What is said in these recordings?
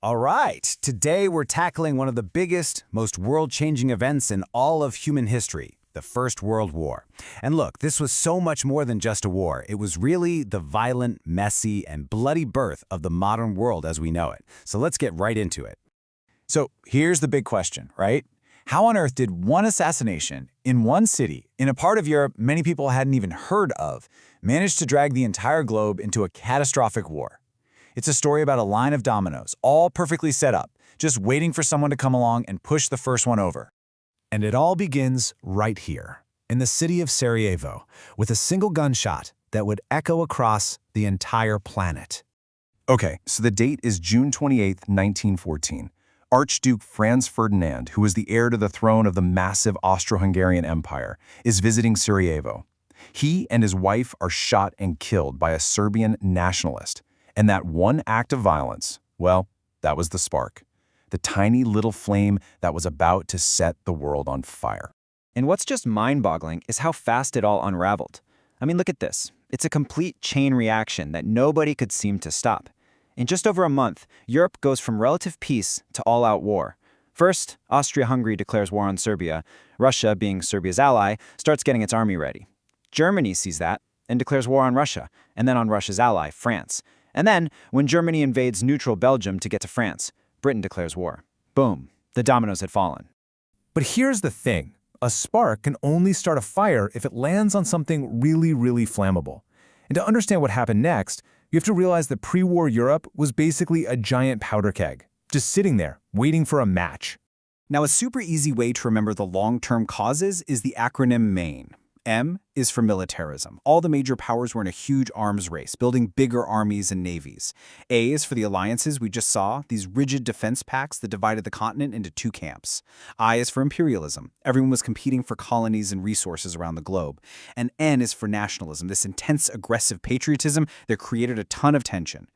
All right, today we're tackling one of the biggest, most world-changing events in all of human history, the First World War. And look, this was so much more than just a war. It was really the violent, messy, and bloody birth of the modern world as we know it. So let's get right into it. So here's the big question, right? How on earth did one assassination in one city, in a part of Europe many people hadn't even heard of, manage to drag the entire globe into a catastrophic war? It's a story about a line of dominoes, all perfectly set up, just waiting for someone to come along and push the first one over. And it all begins right here, in the city of Sarajevo, with a single gunshot that would echo across the entire planet. Okay, so the date is June 28, 1914. Archduke Franz Ferdinand, who was the heir to the throne of the massive Austro-Hungarian Empire, is visiting Sarajevo. He and his wife are shot and killed by a Serbian nationalist. And that one act of violence, well, that was the spark. The tiny little flame that was about to set the world on fire. And what's just mind-boggling is how fast it all unraveled. I mean, look at this. It's a complete chain reaction that nobody could seem to stop. In just over a month, Europe goes from relative peace to all-out war. First, Austria-Hungary declares war on Serbia. Russia, being Serbia's ally, starts getting its army ready. Germany sees that and declares war on Russia, and then on Russia's ally, France. And then, when Germany invades neutral Belgium to get to France, Britain declares war. Boom, the dominoes had fallen. But here's the thing. A spark can only start a fire if it lands on something really, really flammable. And to understand what happened next, you have to realize that pre-war Europe was basically a giant powder keg, just sitting there, waiting for a match. Now, a super easy way to remember the long-term causes is the acronym MAIN. M is for militarism. All the major powers were in a huge arms race, building bigger armies and navies. A is for the alliances we just saw, these rigid defense pacts that divided the continent into two camps. I is for imperialism. Everyone was competing for colonies and resources around the globe. And N is for nationalism, this intense, aggressive patriotism that created a ton of tension.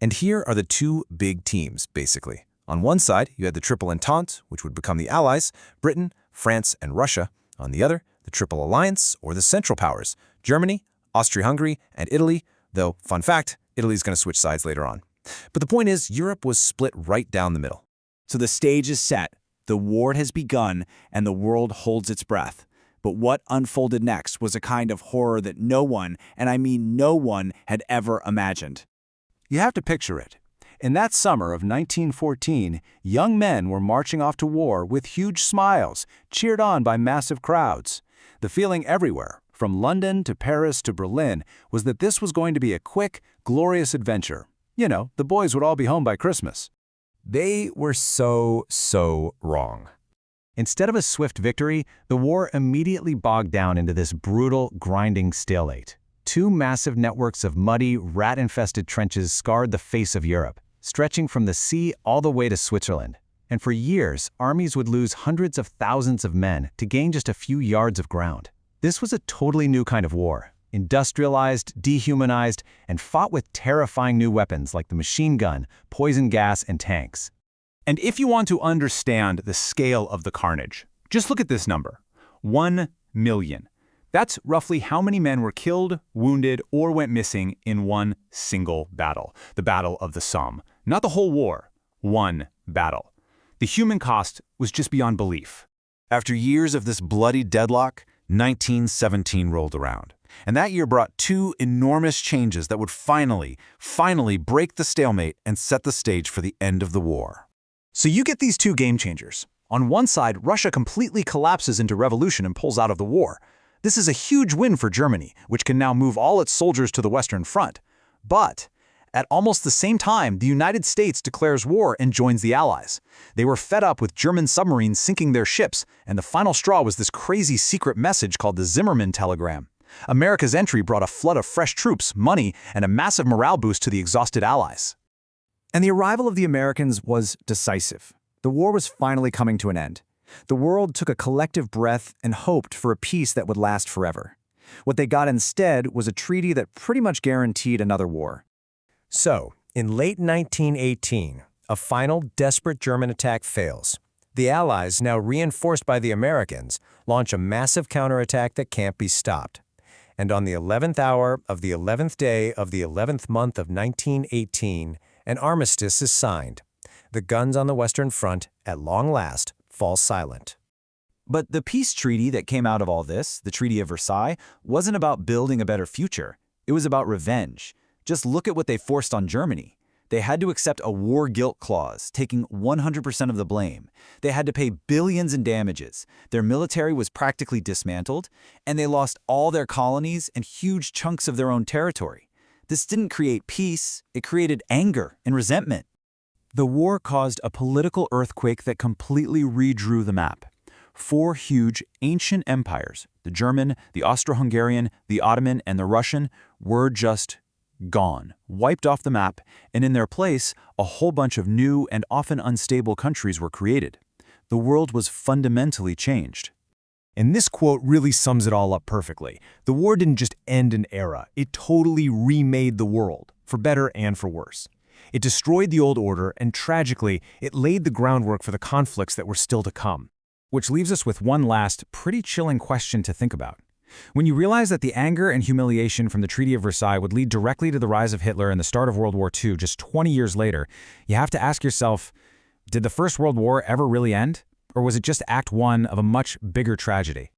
And here are the two big teams, basically. On one side, you had the Triple Entente, which would become the Allies, Britain, France, and Russia. On the other, the Triple Alliance, or the Central Powers, Germany, Austria-Hungary, and Italy, though, fun fact, Italy's going to switch sides later on. But the point is, Europe was split right down the middle. So the stage is set, the war has begun, and the world holds its breath. But what unfolded next was a kind of horror that no one, and I mean no one, had ever imagined. You have to picture it. In that summer of 1914, young men were marching off to war with huge smiles, cheered on by massive crowds. The feeling everywhere, from London to Paris to Berlin, was that this was going to be a quick, glorious adventure. You know, the boys would all be home by Christmas. They were so wrong. Instead of a swift victory, the war immediately bogged down into this brutal, grinding stalemate. Two massive networks of muddy, rat-infested trenches scarred the face of Europe, stretching from the sea all the way to Switzerland. And for years, armies would lose hundreds of thousands of men to gain just a few yards of ground. This was a totally new kind of war, industrialized, dehumanized, and fought with terrifying new weapons like the machine gun, poison gas, and tanks. And if you want to understand the scale of the carnage, just look at this number, 1 million. That's roughly how many men were killed, wounded, or went missing in one single battle, the Battle of the Somme. Not the whole war, one battle. The human cost was just beyond belief. After years of this bloody deadlock, 1917 rolled around. And that year brought two enormous changes that would finally break the stalemate and set the stage for the end of the war. So you get these two game changers. On one side, Russia completely collapses into revolution and pulls out of the war. This is a huge win for Germany, which can now move all its soldiers to the Western Front. But at almost the same time, the United States declares war and joins the Allies. They were fed up with German submarines sinking their ships, and the final straw was this crazy secret message called the Zimmermann telegram. America's entry brought a flood of fresh troops, money, and a massive morale boost to the exhausted Allies. And the arrival of the Americans was decisive. The war was finally coming to an end. The world took a collective breath and hoped for a peace that would last forever. What they got instead was a treaty that pretty much guaranteed another war. So, in late 1918, a final desperate German attack fails. The Allies, now reinforced by the Americans, launch a massive counterattack that can't be stopped. And on the 11th hour of the 11th day of the 11th month of 1918, an armistice is signed. The guns on the Western Front, at long last, fall silent. But the peace treaty that came out of all this, the Treaty of Versailles, wasn't about building a better future. It was about revenge. Just look at what they forced on Germany. They had to accept a war guilt clause, taking 100% of the blame. They had to pay billions in damages. Their military was practically dismantled, and they lost all their colonies and huge chunks of their own territory. This didn't create peace, it created anger and resentment. The war caused a political earthquake that completely redrew the map. 4 huge, ancient empires, the German, the Austro-Hungarian, the Ottoman, and the Russian, were just gone, wiped off the map, and in their place, a whole bunch of new and often unstable countries were created. The world was fundamentally changed. And this quote really sums it all up perfectly. The war didn't just end an era, it totally remade the world, for better and for worse. It destroyed the old order, and tragically, it laid the groundwork for the conflicts that were still to come. Which leaves us with one last, pretty chilling question to think about. When you realize that the anger and humiliation from the Treaty of Versailles would lead directly to the rise of Hitler and the start of World War II just 20 years later, you have to ask yourself, did the First World War ever really end? Or was it just Act 1 of a much bigger tragedy?